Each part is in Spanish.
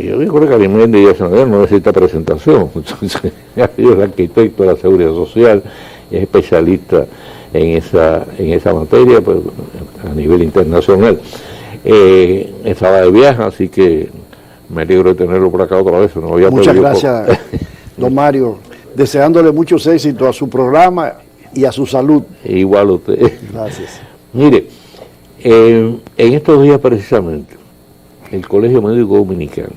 yo creo que Arimendi Díaz Sanabria no necesita presentación. Entonces, yo es arquitecto de la Seguridad Social, es especialista en esa materia, pues, a nivel internacional. Estaba de viaje, así que me alegro de tenerlo por acá otra vez. No había Muchas gracias, don Mario. Deseándole muchos éxitos a su programa y a su salud. Igual a usted. Gracias. Mire, en estos días precisamente, el Colegio Médico Dominicano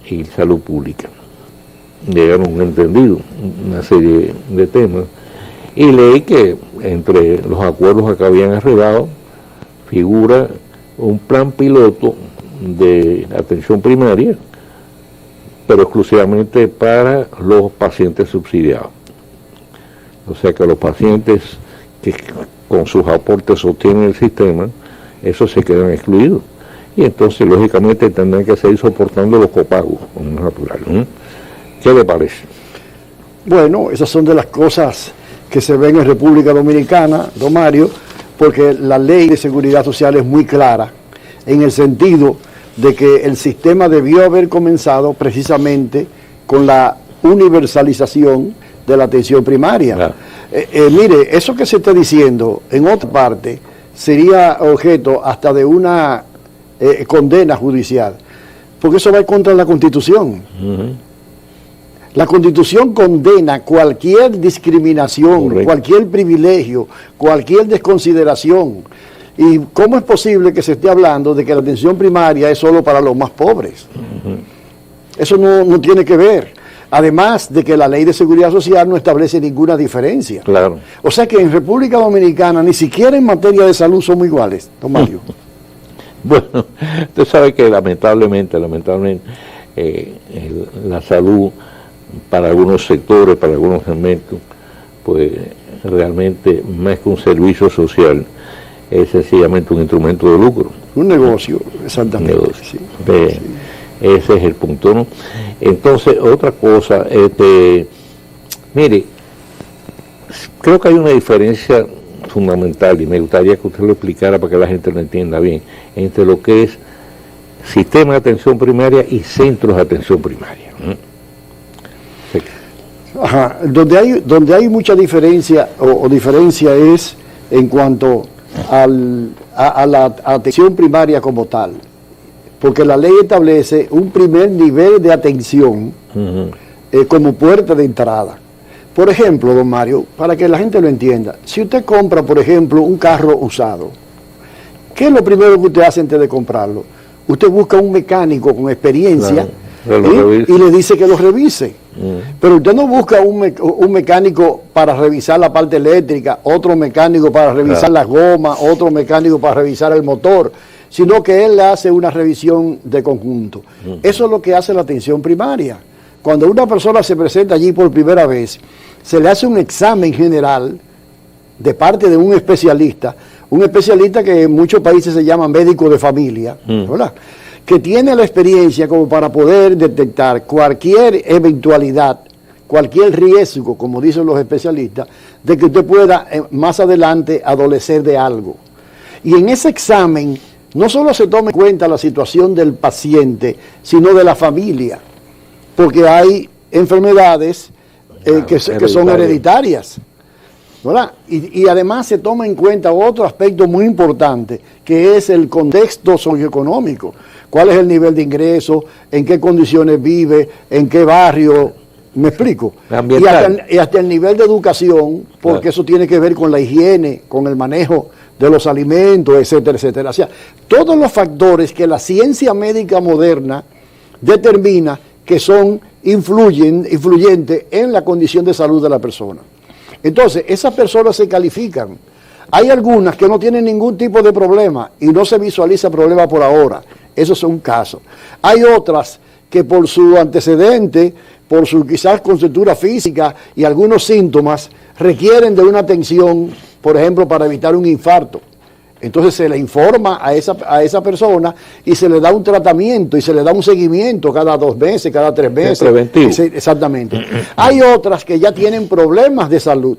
y Salud Pública llegaron a un entendido, una serie de temas, y leí que entre los acuerdos que habían arribado figura un plan piloto de atención primaria, pero exclusivamente para los pacientes subsidiados. O sea que los pacientes que con sus aportes sostienen el sistema, esos se quedan excluidos. Y entonces, lógicamente, tendrán que seguir soportando los copagos, como es natural, ¿no? ¿Qué le parece? Bueno, esas son de las cosas que se ven en República Dominicana, don Mario, porque la ley de seguridad social es muy clara, en el sentido de que el sistema debió haber comenzado precisamente con la universalización de la atención primaria. Claro. Mire, eso que se está diciendo en otra parte sería objeto hasta de una condena judicial, porque eso va contra la Constitución. La Constitución condena cualquier discriminación, correcto, cualquier privilegio, cualquier desconsideración. ¿Y cómo es posible que se esté hablando de que la atención primaria es solo para los más pobres? Eso no tiene que ver. Además de que la ley de seguridad social no establece ninguna diferencia. Claro. O sea que en República Dominicana ni siquiera en materia de salud somos iguales, don Mario. Bueno, usted sabe que lamentablemente, la salud para algunos sectores, para algunos segmentos, pues realmente más que un servicio social, es sencillamente un instrumento de lucro. Un negocio, exactamente. Un negocio. Sí. Ese es el punto, ¿no? Entonces, otra cosa, mire, creo que hay una diferencia fundamental, y me gustaría que usted lo explicara para que la gente lo entienda bien, entre lo que es sistema de atención primaria y centros de atención primaria. Sí. Ajá. Donde hay mucha diferencia, o diferencia es en cuanto a la atención primaria como tal, porque la ley establece un primer nivel de atención como puerta de entrada. Por ejemplo, don Mario, para que la gente lo entienda, si usted compra, por ejemplo, un carro usado, ¿qué es lo primero que usted hace antes de comprarlo? Usted busca un mecánico con experiencia, claro, y le dice que lo revise. Pero usted no busca un mecánico para revisar la parte eléctrica, otro mecánico para revisar las gomas, otro mecánico para revisar el motor, sino que él le hace una revisión de conjunto. Eso es lo que hace la atención primaria. Cuando una persona se presenta allí por primera vez, se le hace un examen general de parte de un especialista que en muchos países se llama médico de familia, ¿verdad?, que tiene la experiencia como para poder detectar cualquier eventualidad, cualquier riesgo, como dicen los especialistas, de que usted pueda más adelante adolecer de algo. Y en ese examen no solo se toma en cuenta la situación del paciente, sino de la familia, porque hay enfermedades que son hereditarias, ¿verdad? Y además se toma en cuenta otro aspecto muy importante, que es el contexto socioeconómico. ¿Cuál es el nivel de ingreso? ¿En qué condiciones vive? ¿En qué barrio? ¿Me explico? Y hasta el nivel de educación, porque eso tiene que ver con la higiene, con el manejo de los alimentos, etcétera, etcétera. O sea, todos los factores que la ciencia médica moderna determina que son influyentes en la condición de salud de la persona. Entonces, esas personas se califican. Hay algunas que no tienen ningún tipo de problema y no se visualiza problema por ahora. Esos son casos. Hay otras que por su antecedente, por su quizás constitución física y algunos síntomas, requieren de una atención, por ejemplo, para evitar un infarto. Entonces se le informa a esa persona y se le da un tratamiento y se le da un seguimiento cada 2 meses, cada 3 meses. Preventivo. Exactamente. Hay otras que ya tienen problemas de salud,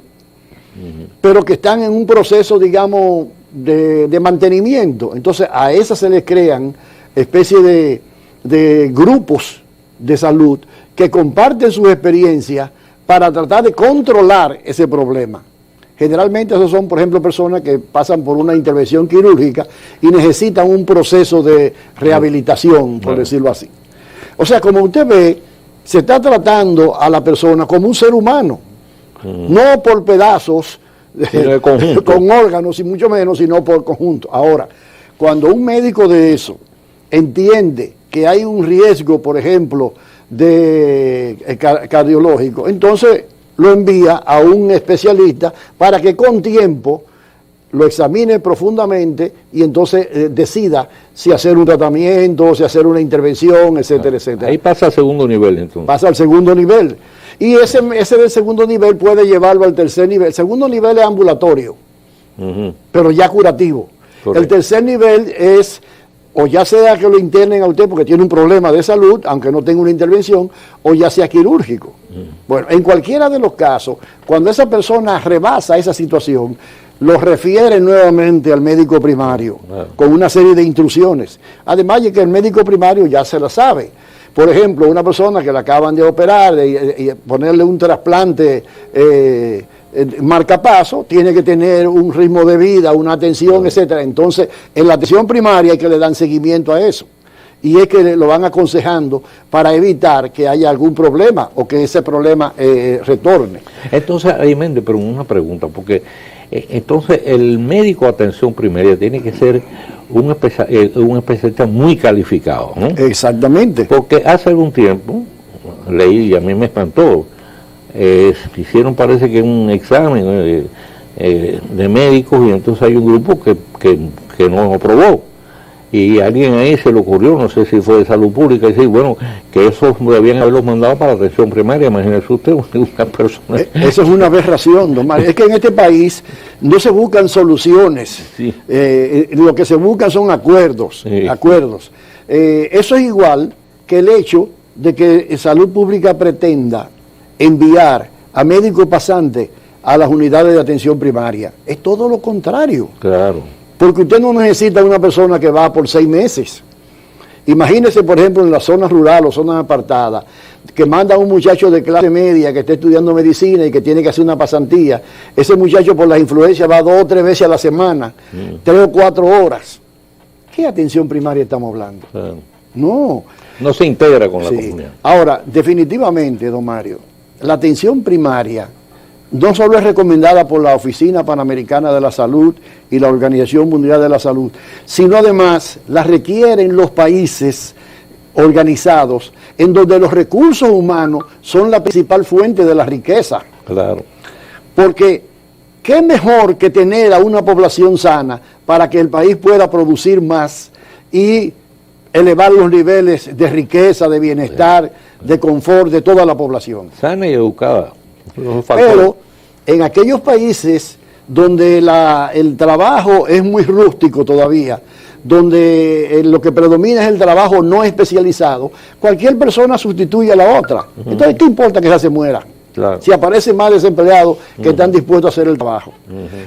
pero que están en un proceso, digamos, de mantenimiento. Entonces a esas se les crean especie de grupos de salud que comparten sus experiencias para tratar de controlar ese problema. Generalmente esos son, por ejemplo, personas que pasan por una intervención quirúrgica y necesitan un proceso de rehabilitación, por decirlo así. O sea, como usted ve, se está tratando a la persona como un ser humano, no por pedazos con órganos y mucho menos, sino por conjunto. Ahora, cuando un médico de eso entiende que hay un riesgo, por ejemplo, de cardiológico, entonces lo envía a un especialista para que con tiempo lo examine profundamente y entonces decida si hacer un tratamiento, si hacer una intervención, etcétera, etcétera. Ahí pasa al segundo nivel, entonces. Pasa al segundo nivel. Y ese del segundo nivel puede llevarlo al tercer nivel. El segundo nivel es ambulatorio, pero ya curativo. Correcto. El tercer nivel es, o ya sea que lo internen a usted porque tiene un problema de salud, aunque no tenga una intervención, o ya sea quirúrgico. Bueno, en cualquiera de los casos, cuando esa persona rebasa esa situación, lo refiere nuevamente al médico primario, con una serie de instrucciones. Además de que el médico primario ya se la sabe. Por ejemplo, una persona que le acaban de operar y ponerle un trasplante marcapaso, tiene que tener un ritmo de vida, una atención, etcétera. Entonces, en la atención primaria hay que le dan seguimiento a eso. Y es que lo van aconsejando para evitar que haya algún problema o que ese problema retorne. Entonces, ahí Méndez, pero una pregunta, porque entonces el médico de atención primaria tiene que ser un especialista muy calificado, ¿no? Exactamente. Porque hace algún tiempo, leí y a mí me espantó, hicieron parece que un examen de médicos y entonces hay un grupo que no aprobó. Y a alguien ahí se le ocurrió, no sé si fue de salud pública, decir, bueno, que esos debían haberlos mandado para la atención primaria. Imagínese usted, una persona. Eso es una aberración, don Mario. Es que en este país no se buscan soluciones. Sí. Lo que se buscan son acuerdos. Sí. Eso es igual que el hecho de que salud pública pretenda enviar a médicos pasantes a las unidades de atención primaria. Es todo lo contrario. Claro. Porque usted no necesita una persona que va por 6 meses. Imagínese, por ejemplo, en la zona rural o zonas apartadas, que manda a un muchacho de clase media que esté estudiando medicina y que tiene que hacer una pasantía. Ese muchacho por la influencia va 2 o 3 veces a la semana, 3 o 4 horas. ¿Qué atención primaria estamos hablando? No. No se integra con la comunidad. Ahora, definitivamente, don Mario, la atención primaria no solo es recomendada por la Oficina Panamericana de la Salud y la Organización Mundial de la Salud, sino además la requieren los países organizados en donde los recursos humanos son la principal fuente de la riqueza. Claro. Porque qué mejor que tener a una población sana para que el país pueda producir más y elevar los niveles de riqueza, de bienestar, de confort de toda la población. Sana y educada. Pero en aquellos países donde el trabajo es muy rústico todavía, donde lo que predomina es el trabajo no especializado, cualquier persona sustituye a la otra. Entonces, ¿qué importa que ella se muera? Claro. Si aparecen más desempleados que están dispuestos a hacer el trabajo.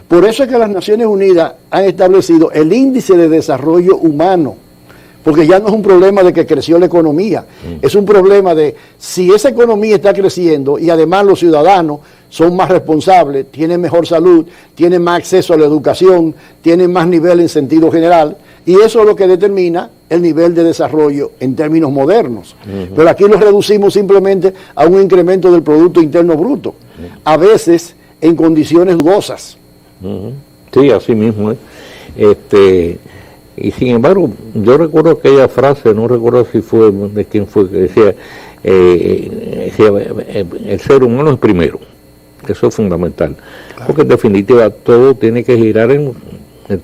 Por eso es que las Naciones Unidas han establecido el índice de desarrollo humano, porque ya no es un problema de que creció la economía, es un problema de si esa economía está creciendo y además los ciudadanos son más responsables, tienen mejor salud, tienen más acceso a la educación, tienen más nivel en sentido general, y eso es lo que determina el nivel de desarrollo en términos modernos. Pero aquí lo reducimos simplemente a un incremento del Producto Interno Bruto, a veces en condiciones dudosas. Sí, así mismo. Y sin embargo, yo recuerdo aquella frase, no recuerdo si fue de quién fue, que decía, el ser humano es primero. Eso es fundamental. Claro. Porque en definitiva todo tiene que girar en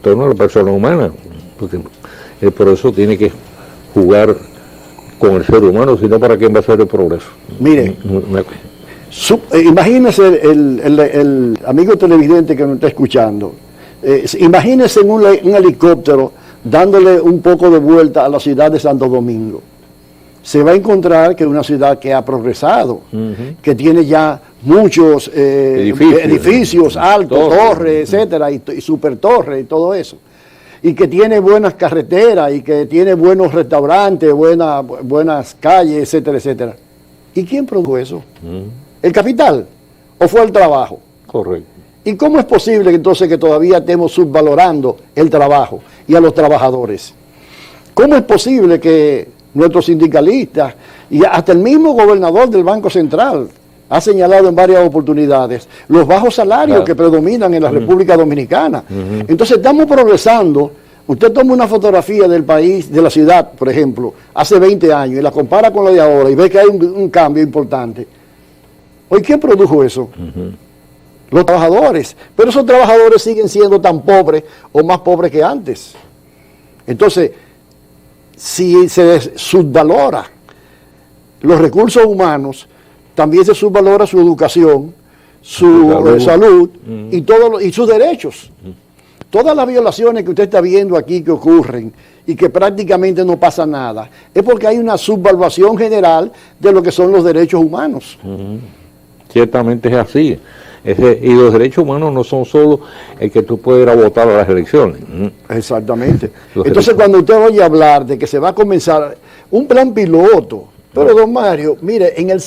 torno a la persona humana. Porque por eso tiene que jugar con el ser humano, sino para quién va a ser el progreso. Mire, imagínese el amigo televidente que nos está escuchando, imagínese en un helicóptero dándole un poco de vuelta a la ciudad de Santo Domingo. Se va a encontrar que es una ciudad que ha progresado, que tiene ya muchos edificios altos, torres, etcétera, y super torres y todo eso. y que tiene buenas carreteras y que tiene buenos restaurantes, buenas calles, etcétera, etcétera. ¿Y quién produjo eso? ¿El capital o fue el trabajo? Correcto. ¿Y cómo es posible entonces que todavía estemos subvalorando el trabajo y a los trabajadores? ¿Cómo es posible que nuestros sindicalistas y hasta el mismo gobernador del Banco Central ha señalado en varias oportunidades los bajos salarios que predominan en la República Dominicana? Entonces estamos progresando. Usted toma una fotografía del país, de la ciudad, por ejemplo, hace 20 años y la compara con la de ahora y ve que hay un cambio importante. ¿Hoy quién produjo eso? Los trabajadores. Pero esos trabajadores siguen siendo tan pobres o más pobres que antes. Entonces, si se subvalora los recursos humanos, también se subvalora su educación, su salud y sus derechos. Todas las violaciones que usted está viendo aquí que ocurren y que prácticamente no pasa nada, es porque hay una subvaluación general de lo que son los derechos humanos. Ciertamente es así. Y los derechos humanos no son solo el que tú puedes ir a votar a las elecciones. Exactamente. Entonces, cuando usted oye hablar de que se va a comenzar un plan piloto, pero don Mario, mire, en el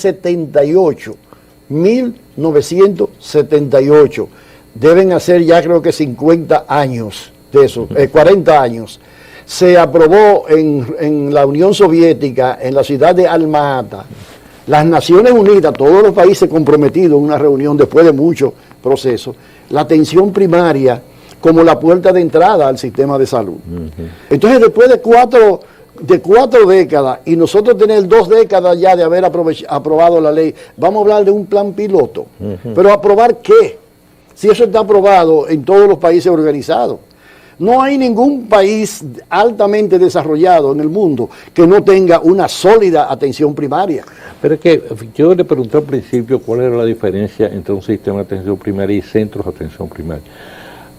1978, deben hacer ya creo que 50 años de eso, 40 años, se aprobó en la Unión Soviética, en la ciudad de Alma-Ata, las Naciones Unidas, todos los países comprometidos en una reunión después de muchos procesos, la atención primaria como la puerta de entrada al sistema de salud. Entonces, después de cuatro décadas, y nosotros tener 2 décadas ya de haber aprobado la ley, vamos a hablar de un plan piloto. Pero ¿aprobar qué? Si eso está aprobado en todos los países organizados. No hay ningún país altamente desarrollado en el mundo que no tenga una sólida atención primaria. Pero es que yo le pregunté al principio cuál era la diferencia entre un sistema de atención primaria y centros de atención primaria.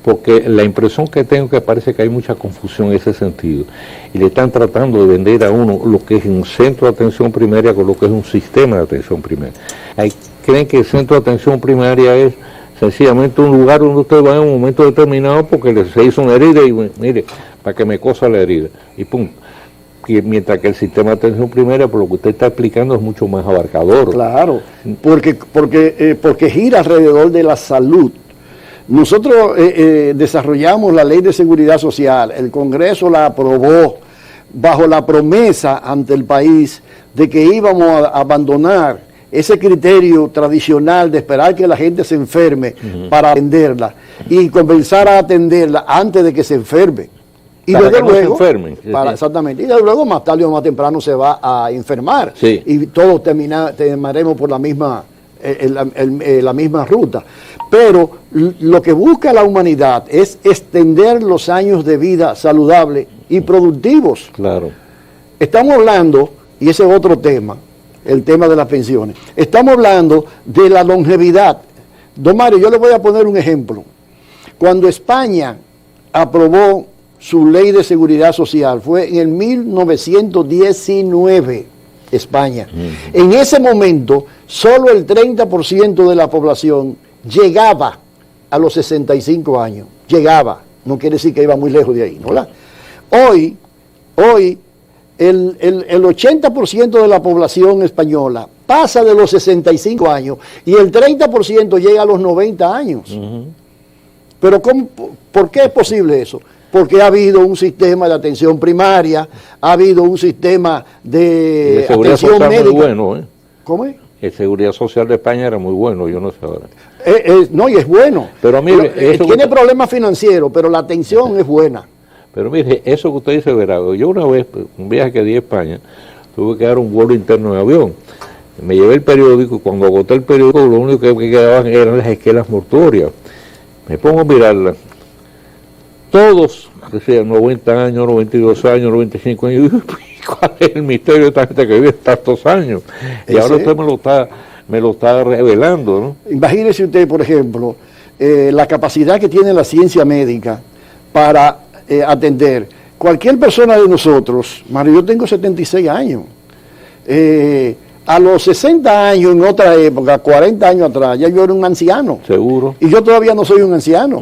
Porque la impresión que tengo que parece que hay mucha confusión en ese sentido. Y le están tratando de vender a uno lo que es un centro de atención primaria con lo que es un sistema de atención primaria. Creen que el centro de atención primaria es sencillamente un lugar donde usted va en un momento determinado porque se hizo una herida y mire, para que me cosa la herida. Y pum. Y mientras que el sistema de atención primaria, por lo que usted está explicando, es mucho más abarcador. Claro, porque gira alrededor de la salud. Nosotros desarrollamos la Ley de Seguridad Social, el Congreso la aprobó bajo la promesa ante el país de que íbamos a abandonar ese criterio tradicional de esperar que la gente se enferme para atenderla y comenzar a atenderla antes de que se enferme. Y para desde que luego, no se enfermen. Exactamente, y desde luego más tarde o más temprano se va a enfermar. Sí. Y todos terminaremos por la misma ruta. Pero lo que busca la humanidad es extender los años de vida saludables y productivos. Claro. Estamos hablando, y ese es otro tema, el tema de las pensiones, estamos hablando de la longevidad. Don Mario, yo le voy a poner un ejemplo. Cuando España aprobó su ley de seguridad social, fue en el 1919, España. En ese momento, solo el 30% de la población llegaba a los 65 años. Llegaba, no quiere decir que iba muy lejos de ahí, ¿no? Hoy el 80% de la población española pasa de los 65 años y el 30% llega a los 90 años. Pero ¿por qué es posible eso? Porque ha habido un sistema de atención primaria, ha habido un sistema de atención médica. Muy bueno, ¿eh? ¿Cómo es? La seguridad social de España era muy bueno, yo no sé ahora. No, y es bueno. Pero mire, tiene problemas financieros, pero la atención es buena. Pero mire, eso que usted dice, verá, yo una vez, un viaje que di a España, tuve que dar un vuelo interno de avión. Me llevé el periódico y cuando agoté el periódico, lo único que quedaban eran las esquelas mortuorias. Me pongo a mirarlas. Todos, decían 90 años, 92 años, 95 años. ¿Cuál es el misterio de esta gente que vive tantos años? Y ahora usted me lo está revelando, ¿no? Imagínese usted, por ejemplo, la capacidad que tiene la ciencia médica para atender. Cualquier persona de nosotros, Mario, yo tengo 76 años, A los 60 años, en otra época, 40 años atrás, ya yo era un anciano. Seguro. Y yo todavía no soy un anciano.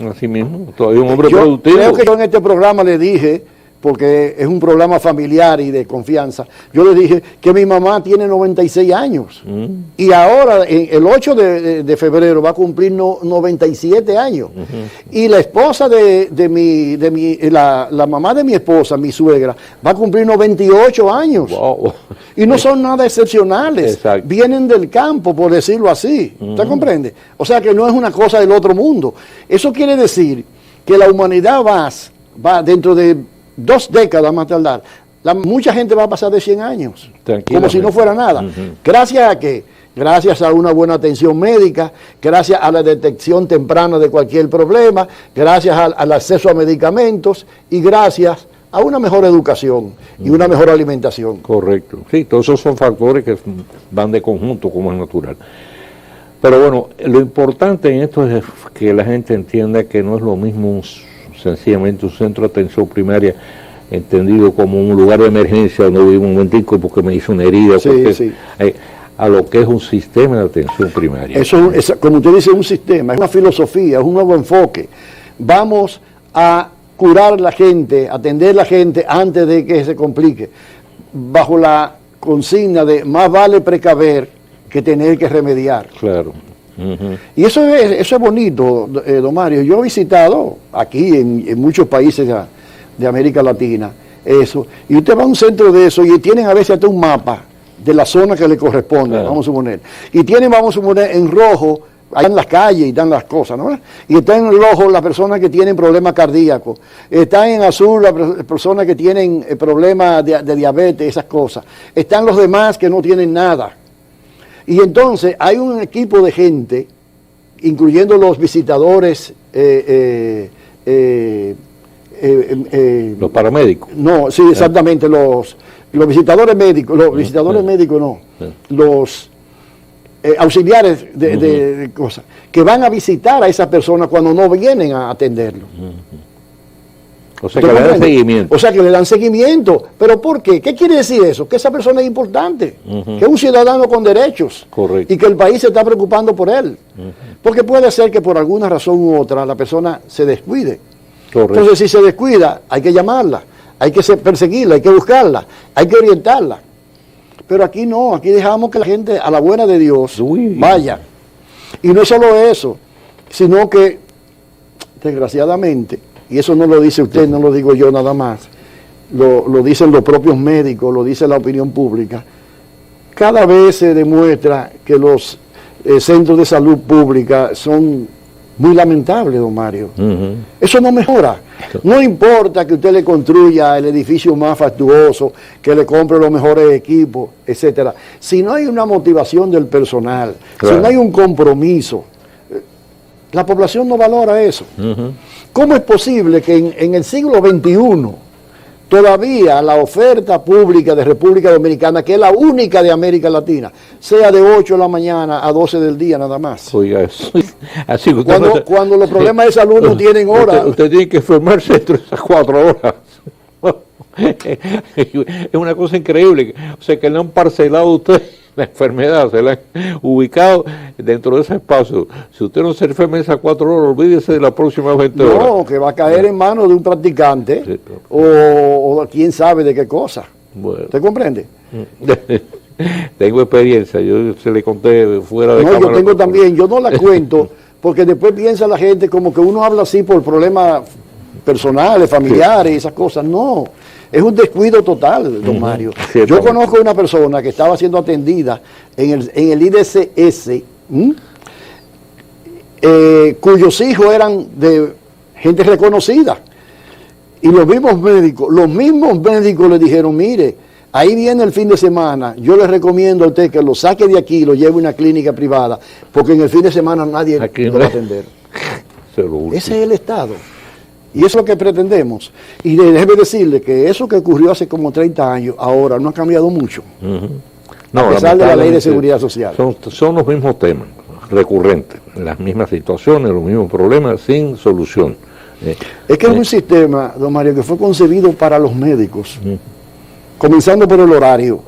Así mismo, todavía un hombre Yo productivo. creo que yo en este programa le dije, porque es un programa familiar y de confianza, yo le dije que mi mamá tiene 96 años. Y ahora, el 8 de febrero, va a cumplir 97 años. Y la esposa la mamá de mi esposa, mi suegra, va a cumplir 98 años. Wow. Y no son nada excepcionales. Exacto. Vienen del campo, por decirlo así. ¿Usted comprende? O sea que no es una cosa del otro mundo. Eso quiere decir que la humanidad va dentro de 2 décadas más tardar. Mucha gente va a pasar de 100 años. Como si no fuera nada. ¿Gracias a qué? Gracias a una buena atención médica, gracias a la detección temprana de cualquier problema, gracias al acceso a medicamentos y gracias a una mejor educación y una mejor alimentación. Correcto. Sí, todos esos son factores que van de conjunto, como es natural. Pero bueno, lo importante en esto es que la gente entienda que no es lo mismo sencillamente un centro de atención primaria entendido como un lugar de emergencia donde voy un momentico porque me hizo una herida, a lo que es un sistema de atención primaria. Eso es, como usted dice, un sistema, es una filosofía, es un nuevo enfoque. Vamos a curar a la gente, atender a la gente antes de que se complique, bajo la consigna de más vale precaver que tener que remediar. Claro. Y eso es bonito, don Mario. Yo he visitado aquí en muchos países de América Latina eso, y usted va a un centro de eso y tienen a veces hasta un mapa de la zona que le corresponde, vamos a suponer, y tienen, vamos a suponer, en rojo, allá en las calles y dan las cosas, ¿no? Y está en rojo las personas que tienen problemas cardíacos, está en azul las personas que tienen problemas de diabetes, esas cosas, están los demás que no tienen nada. Y entonces hay un equipo de gente, incluyendo los visitadores, los paramédicos. No, sí, exactamente, los visitadores médicos, los auxiliares de cosas, que van a visitar a esas personas cuando no vienen a atenderlo. O sea que le dan seguimiento. O sea que le dan seguimiento. ¿Pero por qué? ¿Qué quiere decir eso? Que esa persona es importante, que es un ciudadano con derechos. Correcto. Y que el país se está preocupando por él. Porque puede ser que por alguna razón u otra la persona se descuide. Correcto. Entonces si se descuida, hay que llamarla, hay que perseguirla, hay que buscarla, hay que orientarla. Pero aquí no, aquí dejamos que la gente a la buena de Dios vaya. Y no es solo eso, sino que desgraciadamente, y eso no lo dice usted, no lo digo yo nada más, lo dicen los propios médicos, lo dice la opinión pública, cada vez se demuestra que los centros de salud pública son muy lamentables, don Mario. Eso no mejora. No importa que usted le construya el edificio más fastuoso, que le compre los mejores equipos, etcétera. Si no hay una motivación del personal, si no hay un compromiso, la población no valora eso. ¿Cómo es posible que en el siglo XXI todavía la oferta pública de República Dominicana, que es la única de América Latina, sea de 8 de la mañana a 12 del día nada más? Oiga, eso. Así que cuando los problemas de salud no tienen hora. Usted tiene que formarse dentro de esas 4 horas. Es una cosa increíble. O sea, que le han parcelado a usted la enfermedad, se la han ubicado dentro de ese espacio. Si usted no se enferma en esas 4 horas, olvídese de las próximas 20 horas. No, que va a caer en manos de un practicante o quién sabe de qué cosa. Bueno. ¿Usted comprende? Tengo experiencia, yo se le conté fuera de cámara. No, yo tengo también, yo no la cuento, porque después piensa la gente como que uno habla así por problemas personales, familiares y esas cosas. No, es un descuido total, don Mario. Yo conozco una persona que estaba siendo atendida en el IDCS, cuyos hijos eran de gente reconocida. Y los mismos médicos le dijeron, mire, ahí viene el fin de semana, yo le recomiendo a usted que lo saque de aquí y lo lleve a una clínica privada, porque en el fin de semana nadie lo va a atender. Ese es el Estado. Y eso es lo que pretendemos. Y déjeme decirle que eso que ocurrió hace como 30 años, ahora no ha cambiado mucho. A pesar de la ley de seguridad social. Son los mismos temas recurrentes, las mismas situaciones, los mismos problemas sin solución. Es que es un sistema, don Mario, que fue concebido para los médicos, comenzando por el horario.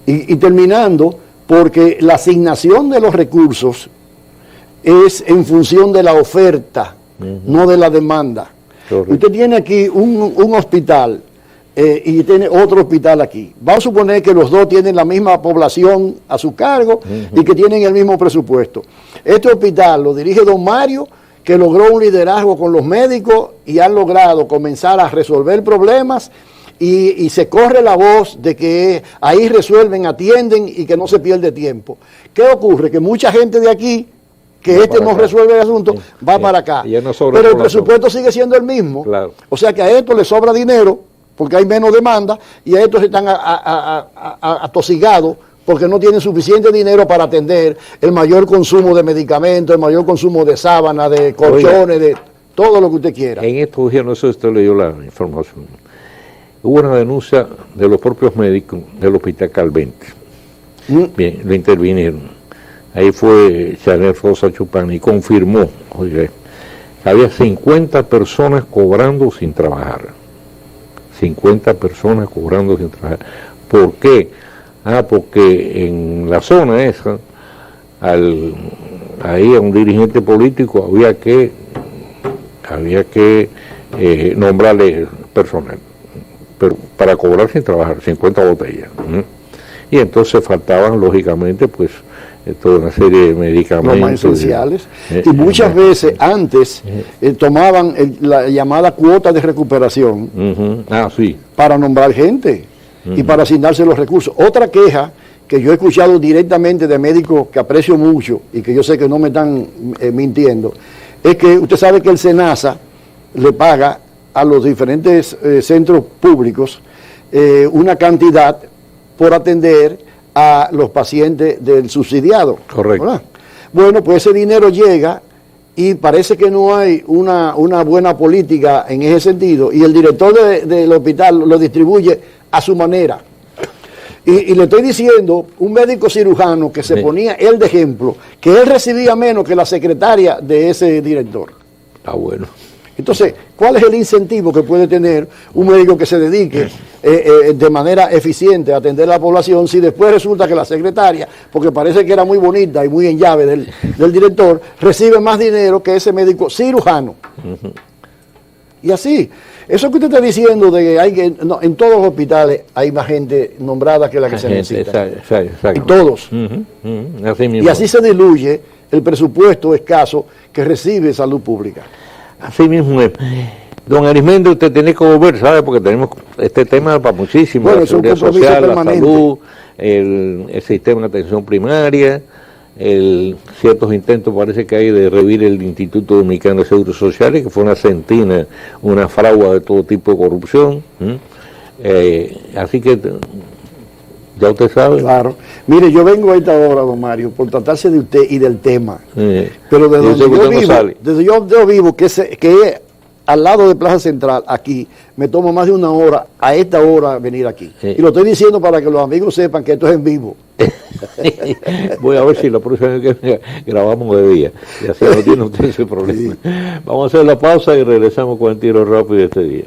Y terminando, porque la asignación de los recursos es en función de la oferta, no de la demanda. Correcto. Usted tiene aquí un hospital y tiene otro hospital aquí. Vamos a suponer que los dos tienen la misma población a su cargo y que tienen el mismo presupuesto. Este hospital lo dirige don Mario, que logró un liderazgo con los médicos y han logrado comenzar a resolver problemas y se corre la voz de que ahí resuelven, atienden y que no se pierde tiempo. ¿Qué ocurre? Que mucha gente de aquí, que no resuelve el asunto, va para acá. Pero el presupuesto sigue siendo el mismo. Claro. O sea que a esto le sobra dinero porque hay menos demanda y a estos están atosigados porque no tienen suficiente dinero para atender el mayor consumo de medicamentos, el mayor consumo de sábanas, de colchones, de todo lo que usted quiera. En estos días, no sé si usted leyó la información, hubo una denuncia de los propios médicos del Hospital Calvente. Bien, lo intervinieron. Ahí fue Chanel Rosa Chupán y confirmó, oiga, que había 50 personas cobrando sin trabajar. 50 personas cobrando sin trabajar. ¿Por qué? Porque en la zona esa, ahí a un dirigente político había que nombrarle personal, pero para cobrar sin trabajar, 50 botellas. Y entonces faltaban, lógicamente, pues, toda una serie de medicamentos. Los más esenciales. Y muchas veces antes tomaban la llamada cuota de recuperación sí, para nombrar gente y para asignarse los recursos. Otra queja que yo he escuchado directamente de médicos que aprecio mucho y que yo sé que no me están mintiendo, es que usted sabe que el SENASA le paga a los diferentes centros públicos una cantidad por atender a los pacientes del subsidiado. Correcto. ¿Verdad? Bueno, pues ese dinero llega y parece que no hay una buena política en ese sentido y el director del hospital lo distribuye a su manera. Y le estoy diciendo, un médico cirujano que se ponía él de ejemplo, que él recibía menos que la secretaria de ese director. Está bueno. Entonces, ¿cuál es el incentivo que puede tener un médico que se dedique de manera eficiente a atender a la población si después resulta que la secretaria, porque parece que era muy bonita y muy en llave del director, recibe más dinero que ese médico cirujano? Y así, eso que usted está diciendo de que hay que, no, en todos los hospitales hay más gente nombrada que la que se necesita. Exacto. En todos. Así mismo. Y así se diluye el presupuesto escaso que recibe salud pública. Así mismo es. Don Arismendi, usted tiene que volver, ¿sabe? Porque tenemos este tema para muchísimo. Bueno, la seguridad social, permanente. La salud, el sistema de atención primaria, ciertos intentos parece que hay de revivir el Instituto Dominicano de Seguro Social, que fue una sentina, una fragua de todo tipo de corrupción. Así que ya usted sabe. Claro. Mire, yo vengo a esta hora, don Mario, por tratarse de usted y del tema. Pero de donde yo vivo, que es al lado de Plaza Central, aquí, me toma más de una hora, a esta hora, venir aquí. Y lo estoy diciendo para que los amigos sepan que esto es en vivo. Voy a ver si la próxima vez que grabamos de día. Y así no tiene usted ese problema. Sí. Vamos a hacer la pausa y regresamos con el tiro rápido de este día.